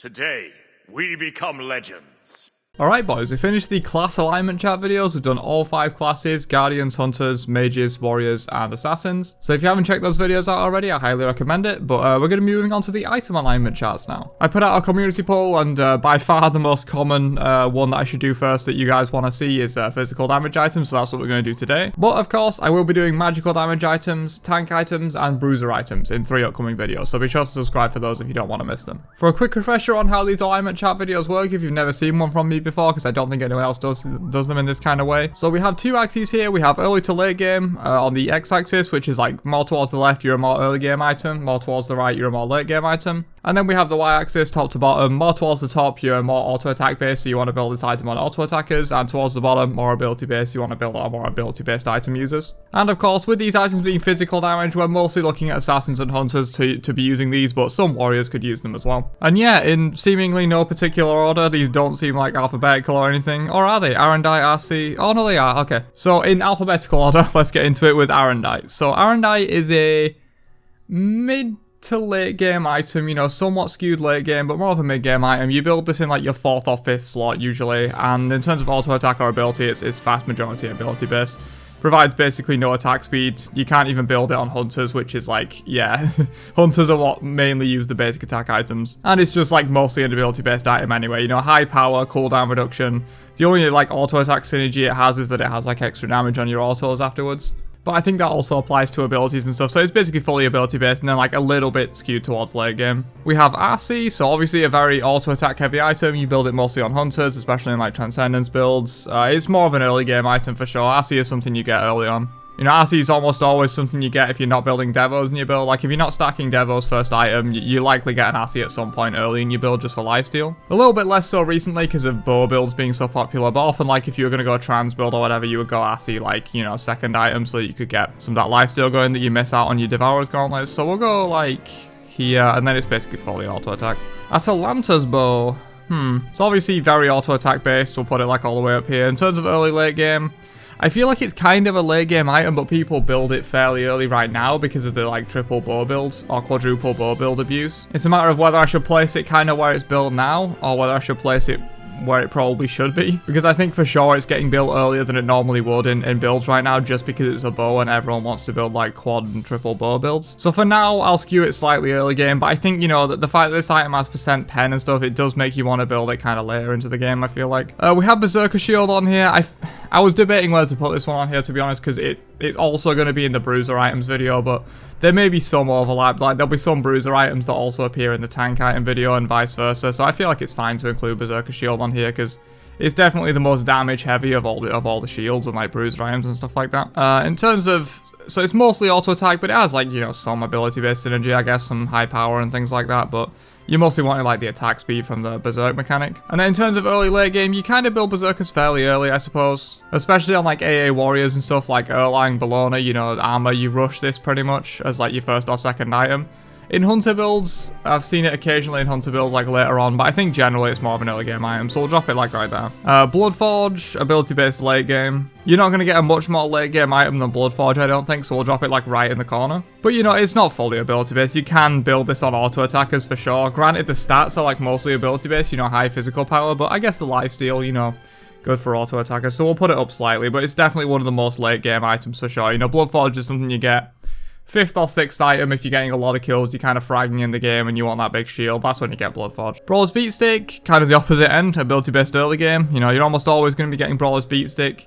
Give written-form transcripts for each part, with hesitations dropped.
Today, we become legends. Alright boys, we finished the class alignment chart videos. We've done all 5 classes: Guardians, Hunters, Mages, Warriors, and Assassins. So if you haven't checked those videos out already, I highly recommend it. But we're going to be moving on to the item alignment charts now. I put out a community poll, and by far the most common one that I should do first that you guys want to see is physical damage items, so that's what we're going to do today. But of course, I will be doing magical damage items, tank items, and bruiser items in 3 upcoming videos, so be sure to subscribe for those if you don't want to miss them. For a quick refresher on how these alignment chart videos work, if you've never seen one from me before, because I don't think anyone else does them in this kind of way. So we have 2 axes here. We have early to late game on the x-axis, which is like more towards the left, you're a more early game item, more towards the right, you're a more late game item. And then we have the y-axis, top to bottom, more towards the top, you're a more auto attack based, so you want to build this item on auto attackers, and towards the bottom, more ability based, you want to build on more ability based item users. And of course, with these items being physical damage, we're mostly looking at assassins and hunters to be using these, but some warriors could use them as well. And yeah, in seemingly no particular order, these don't seem like alphabetical or anything, or are they? Arendite, RC, oh no they are, okay. So in alphabetical order, let's get into it with Arendite. So Arendite is a mid to late game item, you know, somewhat skewed late game, but more of a mid game item. You build this in like your 4th or 5th slot usually, and in terms of auto attack or ability, it's vast majority ability based. Provides basically no attack speed. You can't even build it on hunters, which is like, yeah, hunters are what mainly use the basic attack items. And it's just like mostly an ability based item anyway, you know, high power, cooldown reduction. The only like auto attack synergy it has is that it has like extra damage on your autos afterwards. But I think that also applies to abilities and stuff, so it's basically fully ability based and then like a little bit skewed towards late game. We have RC, so obviously a very auto attack heavy item. You build it mostly on hunters, especially in like Transcendence builds. It's more of an early game item for sure. RC is something you get early on. You know, RC is almost always something you get if you're not building devos in your build. Like, if you're not stacking devos first item, you likely get an RC at some point early in your build just for lifesteal. A little bit less so recently because of bow builds being so popular, but often, like, if you were going to go trans build or whatever, you would go RC, like, you know, second item so you could get some of that lifesteal going that you miss out on your Devourer's Gauntlets. So we'll go, like, here, and then it's basically fully auto attack. Atalanta's bow. It's obviously very auto attack based. We'll put it, like, all the way up here. In terms of early late game, I feel like it's kind of a late game item, but people build it fairly early right now because of the like triple bow build or quadruple bow build abuse. It's a matter of whether I should place it kind of where it's built now or whether I should place it where it probably should be, because I think for sure it's getting built earlier than it normally would in builds right now just because it's a bow and everyone wants to build like quad and triple bow builds. So for now I'll skew it slightly early game, but I think, you know, that the fact that this item has percent pen and stuff, it does make you want to build it kind of later into the game, I feel like. We have Berserker Shield on here. I was debating whether to put this one on here, to be honest, because it's also going to be in the bruiser items video, but there may be some overlap. Like, there'll be some bruiser items that also appear in the tank item video and vice versa, so I feel like it's fine to include Berserker Shield on here because it's definitely the most damage heavy of all the shields and like bruiser items and stuff like that. In terms of, so it's mostly auto attack, but it has like, you know, some ability based synergy, I guess, some high power and things like that, but you're mostly wanting like the attack speed from the Berserk mechanic. And then in terms of early late game, you kind of build Berserkers fairly early, I suppose. Especially on like AA warriors and stuff like Erlang, Bologna, you know, armor, you rush this pretty much as like your first or second item. In Hunter builds, I've seen it occasionally in Hunter builds like later on, but I think generally it's more of an early game item, so we'll drop it like right there. Bloodforge, ability based late game. You're not going to get a much more late game item than Bloodforge, I don't think, so we'll drop it like right in the corner. But you know, it's not fully ability based. You can build this on auto attackers for sure. Granted, the stats are like mostly ability based, you know, high physical power, but I guess the lifesteal, you know, good for auto attackers, so we'll put it up slightly, but it's definitely one of the most late game items for sure. You know, Bloodforge is something you get 5th or 6th item if you're getting a lot of kills, you're kind of fragging in the game and you want that big shield, that's when you get Bloodforge. Brawler's Beatstick, kind of the opposite end, ability based early game. You know, you're almost always going to be getting Brawler's Beatstick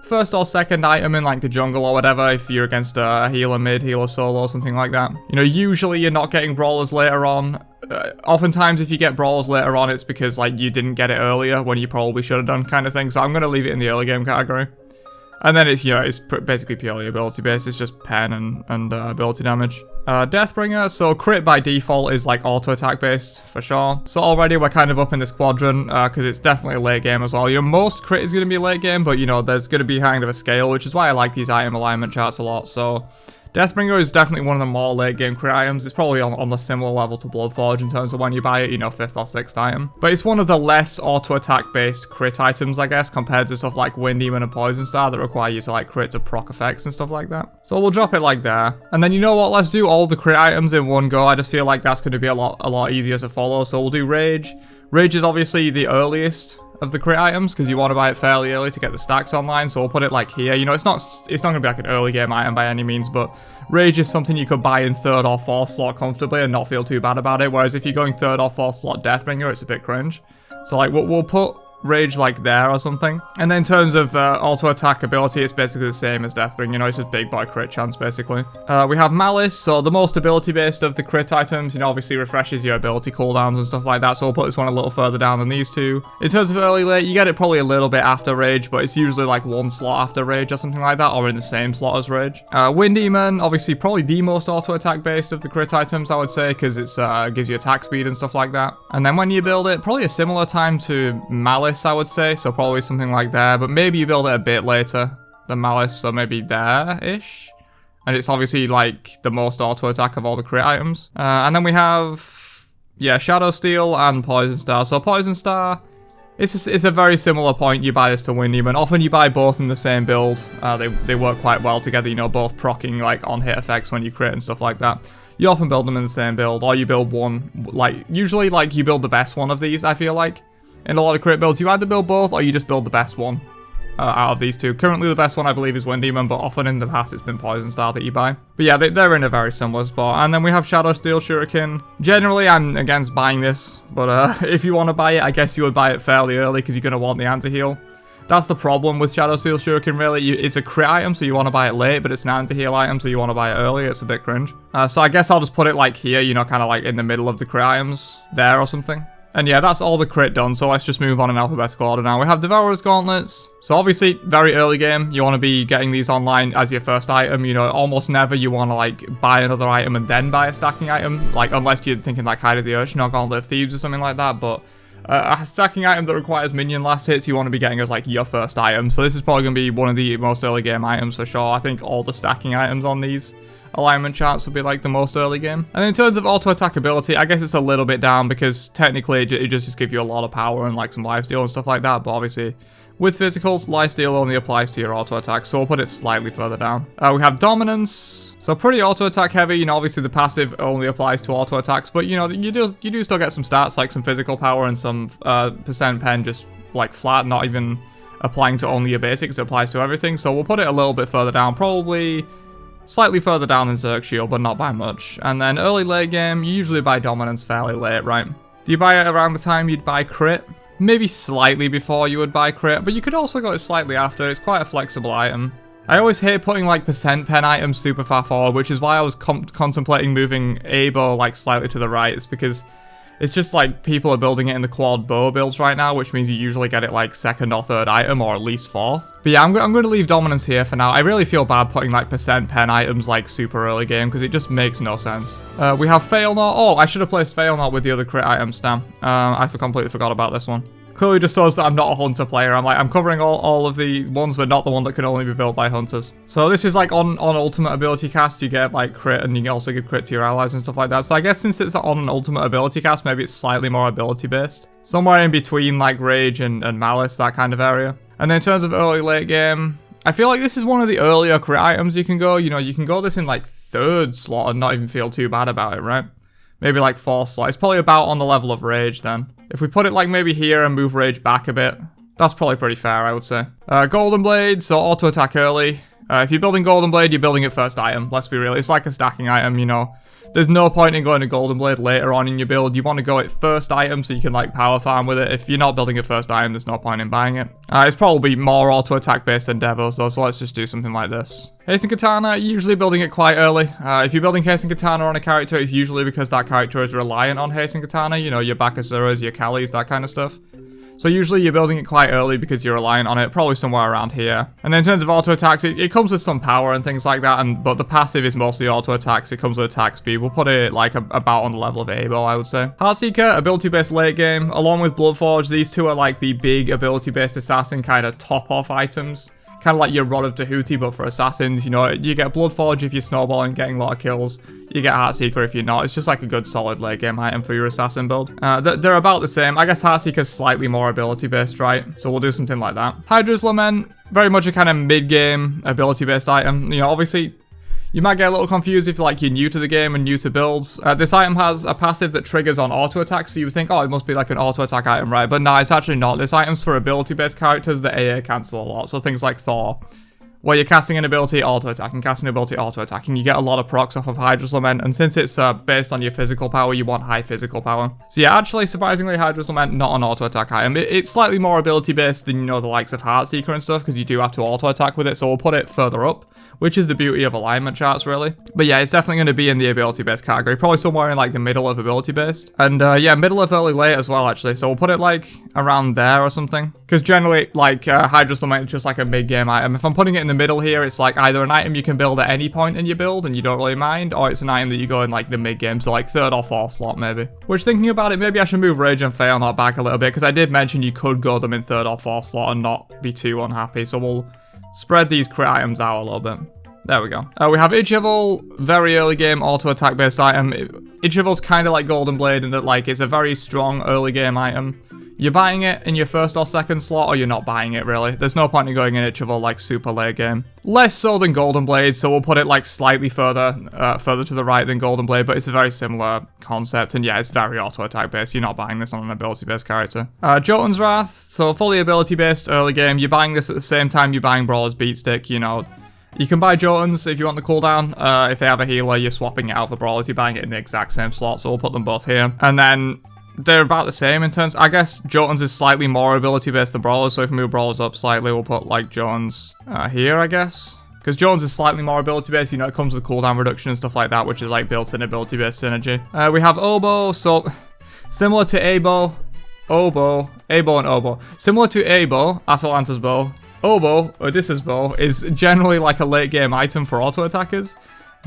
1st or 2nd item in like the jungle or whatever if you're against a healer mid, healer solo, something like that. You know, usually you're not getting Brawlers later on. Oftentimes if you get Brawlers later on, it's because like you didn't get it earlier when you probably should have done, kind of thing, so I'm going to leave it in the early game category. And then it's, you know, it's basically purely ability based. It's just pen and ability damage. Deathbringer, so crit by default is like auto attack based for sure. So already we're kind of up in this quadrant because it's definitely late game as well. You know, most crit is going to be late game, but you know, there's going to be kind of a scale, which is why I like these item alignment charts a lot. So Deathbringer is definitely one of the more late game crit items. It's probably on the similar level to Bloodforge in terms of when you buy it, you know, 5th or 6th item. But it's one of the less auto attack based crit items, I guess, compared to stuff like Wind Demon and Poison Star that require you to like crit to proc effects and stuff like that. So we'll drop it like there. And then you know what, let's do all the crit items in one go. I just feel like that's going to be a lot easier to follow. So we'll do Rage. Rage is obviously the earliest of the crit items because you want to buy it fairly early to get the stacks online, so we'll put it like here. You know, it's not going to be like an early game item by any means, but Rage is something you could buy in 3rd or 4th slot comfortably and not feel too bad about it, whereas if you're going 3rd or 4th slot Deathbringer, it's a bit cringe. So like we'll put Rage like there or something. And then in terms of auto attack ability, it's basically the same as Deathbringer, you know, it's just big boy crit chance basically. We have Malice, so the most ability based of the crit items, you know, obviously refreshes your ability cooldowns and stuff like that, so we'll put this one a little further down than these two. In terms of early late, you get it probably a little bit after Rage, but it's usually like 1 slot after Rage or something like that, or in the same slot as Rage. Wind Demon, obviously probably the most auto attack based of the crit items, I would say, because it's gives you attack speed and stuff like that. And then when you build it, probably a similar time to Malice, I would say, so probably something like there, but maybe you build it a bit later than Malice, so maybe there-ish. And it's obviously like the most auto attack of all the crit items. And then we have, yeah, Shadow Steel and Poison Star. So Poison Star, it's a very similar point. You buy this to Wind Demon. Often you buy both in the same build. They work quite well together, you know, both proccing like on hit effects when you crit and stuff like that. You often build them in the same build, or you build one, like, usually like you build the best one of these, I feel like. In a lot of crit builds, you either build both or you just build the best one out of these two. Currently, the best one, I believe, is Wind Demon, but often in the past, it's been Poison Star that you buy. But yeah, they're in a very similar spot. And then we have Shadow Steel Shuriken. Generally, I'm against buying this, but if you want to buy it, I guess you would buy it fairly early because you're going to want the anti-heal. That's the problem with Shadow Steel Shuriken, really. It's a crit item, so you want to buy it late, but it's an anti-heal item, so you want to buy it early. It's a bit cringe. So I guess I'll just put it like here, you know, kind of like in the middle of the crit items there or something. And yeah, that's all the crit done, so let's just move on in alphabetical order now. We have Devourer's Gauntlets. So obviously, very early game, you want to be getting these online as your first item. You know, almost never you want to like buy another item and then buy a stacking item. Like, unless you're thinking like Hide of the Urchin or Gauntlet of Thieves or something like that. But a stacking item that requires minion last hits, you want to be getting as like your first item. So this is probably going to be one of the most early game items for sure. I think all the stacking items on these alignment charts would be like the most early game. And in terms of auto attack ability, I guess it's a little bit down because technically it just gives you a lot of power and like some lifesteal and stuff like that, but obviously with physicals, lifesteal only applies to your auto attack, so we'll put it slightly further down. We have Dominance, so pretty auto attack heavy. You know, obviously the passive only applies to auto attacks, but you know, you do still get some stats like some physical power and some percent pen just like flat, not even applying to only your basics, it applies to everything. So we'll put it a little bit further down, probably slightly further down than Zerg Shield, but not by much. And then early late game, you usually buy Dominance fairly late, right? Do you buy it around the time you'd buy Crit? Maybe slightly before you would buy Crit, but you could also go it slightly after. It's quite a flexible item. I always hate putting like percent pen items super far forward, which is why I was contemplating moving Abo like slightly to the right. It's because it's just like people are building it in the quad bow builds right now, which means you usually get it like 2nd or 3rd item, or at least 4th. But yeah, I'm going to leave Dominance here for now. I really feel bad putting like percent pen items like super early game because it just makes no sense. We have Fail Not. Oh, I should have placed Fail Not with the other crit items, damn. I completely forgot about this one. Clearly just shows that I'm not a hunter player. I'm covering all of the ones, but not the one that can only be built by hunters. So this is like on ultimate ability cast, you get like crit, and you can also give crit to your allies and stuff like that. So I guess since it's on an ultimate ability cast, maybe it's slightly more ability based. Somewhere in between like Rage and Malice, that kind of area. And then in terms of early late game, I feel like this is one of the earlier crit items you can go. You know, you can go this in like 3rd slot and not even feel too bad about it, right? Maybe like 4th slot. It's probably about on the level of Rage then. If we put it like maybe here and move Rage back a bit, that's probably pretty fair, I would say. Golden Blade, so auto attack early. If you're building Golden Blade, you're building it first item, let's be real. It's like a stacking item, you know. There's no point in going to Golden Blade later on in your build. You want to go at first item so you can like power farm with it. If you're not building it first item, there's no point in buying it. It's probably more auto attack based than Devos though, so let's just do something like this. Hasten Katana, usually building it quite early. If you're building Hasten Katana on a character, it's usually because that character is reliant on Hasten Katana. You know, your Bakasuras, your Kallis, that kind of stuff. So usually you're building it quite early because you're relying on it, probably somewhere around here. And then in terms of auto attacks, it comes with some power and things like that, but the passive is mostly auto attacks. It comes with attack speed. We'll put it like about on the level of Abo, I would say. Heartseeker, ability-based late game. Along with Bloodforge, these two are like the big ability-based assassin kind of top-off items. Kind of like your Rod of Tahuti, but for assassins. You know, you get Bloodforge if you're snowballing, getting a lot of kills. You get Heartseeker if you're not. It's just like a good solid late game item for your assassin build. They're about the same. I guess Heartseeker's slightly more ability based, right? So we'll do something like that. Hydra's Lament, very much a kind of mid game ability based item. You know, obviously you might get a little confused if like you're new to the game and new to builds. This item has a passive that triggers on auto attack, so you would think, oh, it must be like an auto attack item, right? But no, it's actually not. This item's for ability based characters that AA cancel a lot. So things like Thor, where you're casting an ability, auto-attacking, casting an ability, auto-attacking. You get a lot of procs off of Hydra's Lament, and since it's based on your physical power, you want high physical power. So yeah, actually, surprisingly, Hydra's Lament, not an auto-attack item. It's slightly more ability-based than, you know, the likes of Heartseeker and stuff, because you do have to auto-attack with it, so we'll put it further up, which is the beauty of alignment charts, really. But yeah, it's definitely going to be in the ability-based category, probably somewhere in, like, the middle of ability-based. And yeah, middle of early-late as well, actually, so we'll put it, like, around there or something. Because generally, like, Hydra's Lament is just, like, a mid-game item. If I'm putting it in the middle here, it's, like, either an item you can build at any point in your build and you don't really mind, or it's an item that you go in, like, the mid-game, so, like, third or fourth slot, maybe. Which, thinking about it, maybe I should move Rage and Fail not back a little bit, because I did mention you could go them in third or fourth slot and not be too unhappy, so we'll spread these crit items out a little bit. There we go. We have Ichival, very early game auto attack based item. Ichival's kind of like Golden Blade in that like it's a very strong early game item. You're buying it in your first or second slot, or you're not buying it really. There's no point in going in Ichival like super late game. Less so than Golden Blade, so we'll put it like slightly further to the right than Golden Blade, but it's a very similar concept, and yeah, it's very auto attack based. You're not buying this on an ability based character. Jotun's Wrath, so fully ability based early game. You're buying this at the same time you're buying Brawler's Beatstick, you know. You can buy Jotuns if you want the cooldown. If they have a healer, you're swapping it out for Brawlers. You're buying it in the exact same slot, so we'll put them both here. And then they're about the same in terms... I guess Jotuns is slightly more ability-based than Brawlers, so if we move Brawlers up slightly, we'll put, like, Jotuns here, I guess. Because Jotuns is slightly more ability-based, you know, it comes with cooldown reduction and stuff like that, which is, like, built-in ability-based synergy. We have Oboe, so similar to Abo and Oboe. Similar to Abo, Atalanta's bow. Oboe, Odysseus bow, is generally like a late game item for auto attackers,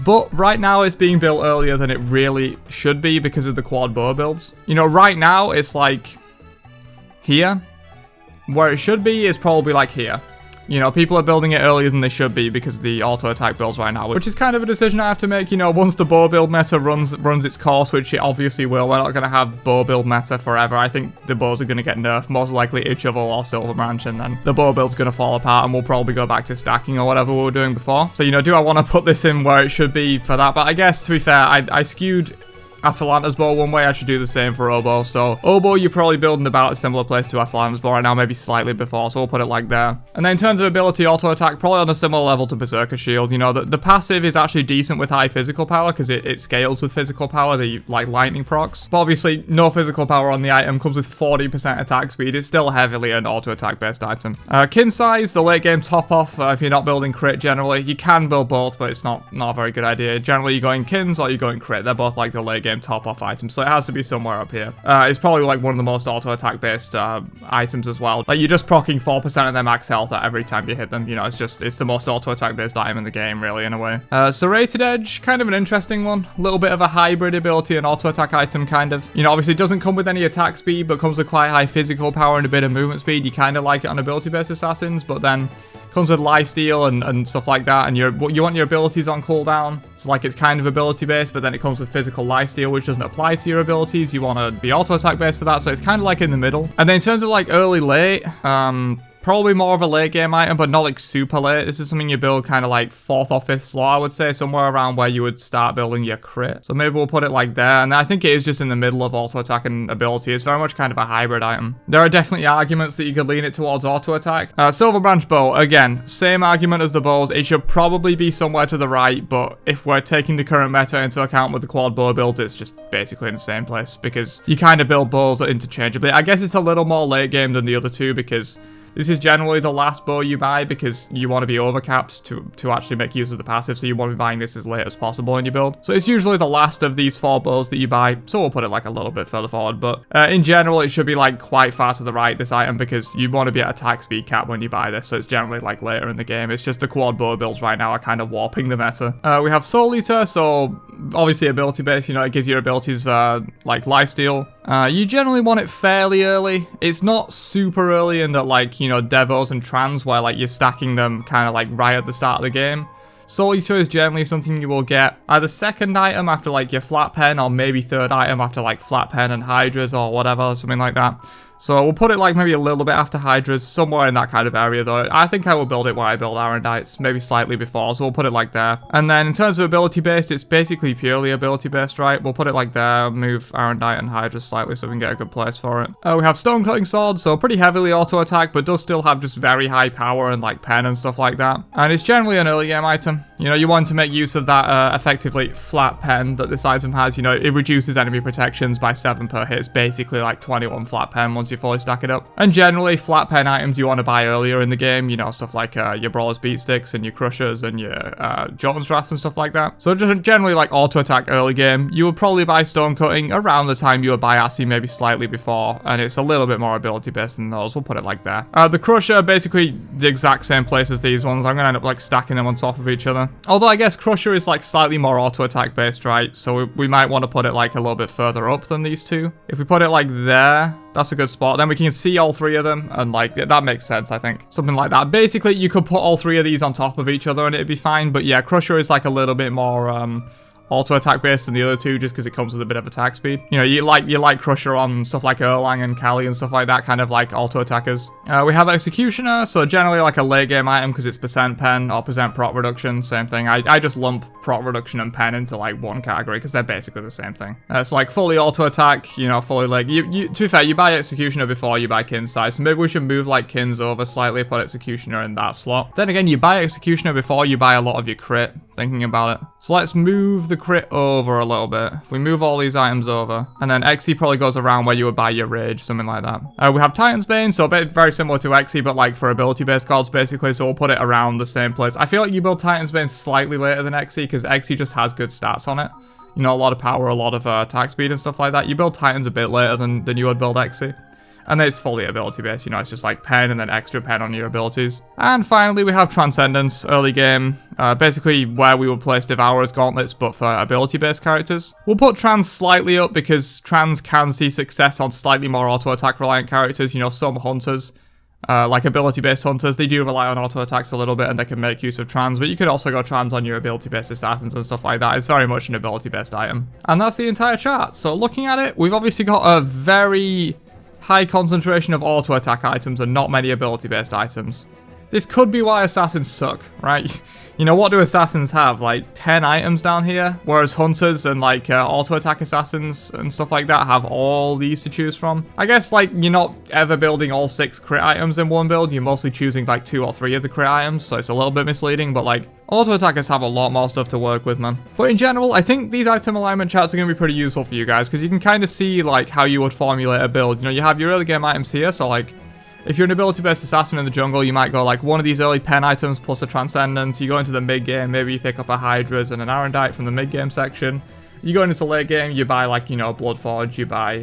but right now it's being built earlier than it really should be because of the quad bow builds. You know, right now it's like here, where it should be is probably like here. You know, people are building it earlier than they should be because of the auto attack builds right now, which is kind of a decision I have to make. You know, once the bow build meta runs its course, which it obviously will, we're not going to have bow build meta forever. I think the bows are going to get nerfed, most likely Ichival or Silver Branch, and then the bow build's going to fall apart and we'll probably go back to stacking or whatever we were doing before. So, you know, do I want to put this in where it should be for that? But I guess, to be fair, I skewed Atalanta's bow one way. I should do the same for Oboe. So Oboe, you're probably building about a similar place to Atalanta's bow right now, maybe slightly before, so we'll put it like there. And then in terms of ability auto attack, probably on a similar level to Berserker Shield. You know, the passive is actually decent with high physical power because it scales with physical power, the like lightning procs. But obviously no physical power on the item, comes with 40% attack speed. It's still heavily an auto attack based item. Kin size, the late game top off, if you're not building crit generally. You can build both, but it's not a very good idea. Generally you're going kins or you're going crit. They're both like the late game top off items, so it has to be somewhere up here. It's probably like one of the most auto attack based items as well. Like you're just proccing 4% of their max health at every time you hit them. You know, it's the most auto attack based item in the game, really, in a way. Serrated Edge, kind of an interesting one. A little bit of a hybrid ability and auto attack item, kind of. You know, obviously it doesn't come with any attack speed, but comes with quite high physical power and a bit of movement speed. You kind of like it on ability based assassins, but then comes with lifesteal and stuff like that, and you want your abilities on cooldown, so like it's kind of ability based, but then it comes with physical lifesteal, which doesn't apply to your abilities. You want to be auto attack based for that, so it's kind of like in the middle. And then in terms of like early late, probably more of a late game item, but not like super late. This is something you build kind of like 4th or 5th slot, I would say, somewhere around where you would start building your crit. So maybe we'll put it like there, and I think it is just in the middle of auto attack and ability. It's very much kind of a hybrid item. There are definitely arguments that you could lean it towards auto attack. Silver Branch bow, again, same argument as the bows. It should probably be somewhere to the right, but if we're taking the current meta into account with the quad bow builds, it's just basically in the same place because you kind of build bows interchangeably. I guess it's a little more late game than the other two because this is generally the last bow you buy because you want to be overcapped to actually make use of the passive, so you want to be buying this as late as possible in your build. So it's usually the last of these 4 bows that you buy, so we'll put it like a little bit further forward, but in general it should be like quite far to the right, this item, because you want to be at attack speed cap when you buy this, so it's generally like later in the game. It's just the quad bow builds right now are kind of warping the meta. We have Soul Eater, so obviously ability based, you know, it gives your abilities like lifesteal, You generally want it fairly early. It's not super early in that, like, you know, Devos and Trans, where, like, you're stacking them kind of, like, right at the start of the game. Solito is generally something you will get either second item after, like, your flat pen, or maybe third item after, like, flat pen and Hydras or whatever, something like that. So we'll put it, like, maybe a little bit after Hydras, somewhere in that kind of area, though. I think I will build it where I build Arondites, maybe slightly before, so we'll put it, like, there. And then in terms of ability-based, it's basically purely ability-based, right? We'll put it, like, there, move Arondite and Hydras slightly so we can get a good place for it. We have Stone Cutting Sword, so pretty heavily auto-attack, but does still have just very high power and, like, pen and stuff like that. And it's generally an early game item. You know, you want to make use of that effectively flat pen that this item has. You know, it reduces enemy protections by 7 per hit. It's basically like 21 flat pen once you fully stack it up. And generally, flat pen items you want to buy earlier in the game. You know, stuff like your Brawler's Beat Sticks and your Crushers and your Jotun's Wrath and stuff like that. So just generally like auto-attack early game. You would probably buy Stone Cutting around the time you would buy Assy, maybe slightly before. And it's a little bit more ability-based than those. We'll put it like there. The Crusher, basically the exact same place as these ones. I'm going to end up like stacking them on top of each other. Although I guess Crusher is like slightly more auto-attack based, right? So we might want to put it like a little bit further up than these two. If we put it like there, that's a good spot. Then we can see all three of them, and like that makes sense, I think. Something like that. Basically, you could put all three of these on top of each other and it'd be fine. But yeah, Crusher is like a little bit more auto-attack based than the other two, just because it comes with a bit of attack speed. You know, you like Crusher on stuff like Erlang and Kali and stuff like that, kind of like auto-attackers. We have Executioner, so generally like a late game item because it's percent pen or percent proc reduction, same thing. I just lump proc reduction and pen into like one category because they're basically the same thing. It's like fully auto-attack, you know, fully like, to be fair, you buy Executioner before you buy Kin's size, so maybe we should move like Kin's over slightly, put Executioner in that slot. Then again, you buy Executioner before you buy a lot of your crit, thinking about it. So let's move the crit over a little bit. If we move all these items over, and then Xe probably goes around where you would buy your Rage, something like that. We have Titan's Bane, so a bit very similar to Xe, but like for ability-based cards basically, so we'll put it around the same place. I feel like you build Titan's Bane slightly later than Xe, because Xe just has good stats on it. You know, a lot of power, a lot of attack speed and stuff like that. You build Titans a bit later than you would build Xe. And then it's fully ability based, you know, it's just like pen and then extra pen on your abilities. And finally we have Transcendence, early game, basically where we would place Devourer's Gauntlets but for ability based characters. We'll put Trans slightly up because Trans can see success on slightly more auto attack reliant characters. You know, some hunters, like ability based hunters, they do rely on auto attacks a little bit and they can make use of Trans, but you could also go Trans on your ability based assassins and stuff like that. It's very much an ability based item. And that's the entire chart. So looking at it, we've obviously got a very high concentration of auto attack items and not many ability based items. This could be why assassins suck, right? You know, what do assassins have? Like 10 items down here? Whereas hunters and like auto-attack assassins and stuff like that have all these to choose from. I guess like you're not ever building all 6 crit items in one build. You're mostly choosing like 2 or 3 of the crit items. So it's a little bit misleading, but like auto-attackers have a lot more stuff to work with, man. But in general, I think these item alignment charts are going to be pretty useful for you guys because you can kind of see like how you would formulate a build. You know, you have your early game items here, so like if you're an ability-based assassin in the jungle, you might go like one of these early pen items plus a Transcendence. You go into the mid-game, maybe you pick up a Hydras and an Arondite from the mid-game section. You go into late game, you buy like, you know, Bloodforge, you buy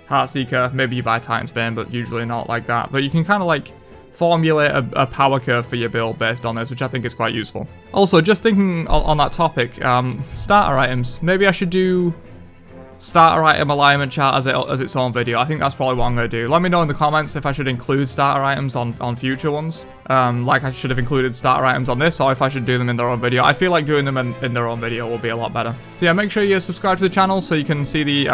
Heartseeker, maybe you buy Titan's Bane, but usually not like that. But you can kind of like formulate a power curve for your build based on this, which I think is quite useful. Also, just thinking on that topic, starter items. Maybe I should do starter item alignment chart as its own video. I think that's probably what I'm going to do. Let me know in the comments if I should include starter items on future ones. Like I should have included starter items on this, or if I should do them in their own video. I feel like doing them in their own video will be a lot better. So yeah, make sure you subscribe to the channel so you can see the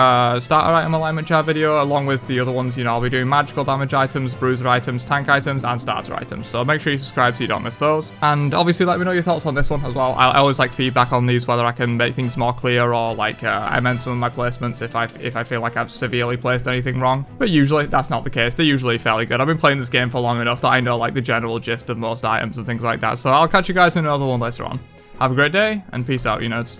starter item alignment chart video along with the other ones. You know, I'll be doing magical damage items, bruiser items, tank items, and starter items. So make sure you subscribe so you don't miss those. And obviously let me know your thoughts on this one as well. I always like feedback on these, whether I can make things more clear or like I amend some of my placements if I feel like I've severely placed anything wrong. But usually that's not the case. They're usually fairly good. I've been playing this game for long enough that I know like the general gist of most items and things like that. So I'll catch you guys in another one later on. Have a great day and peace out, you nerds.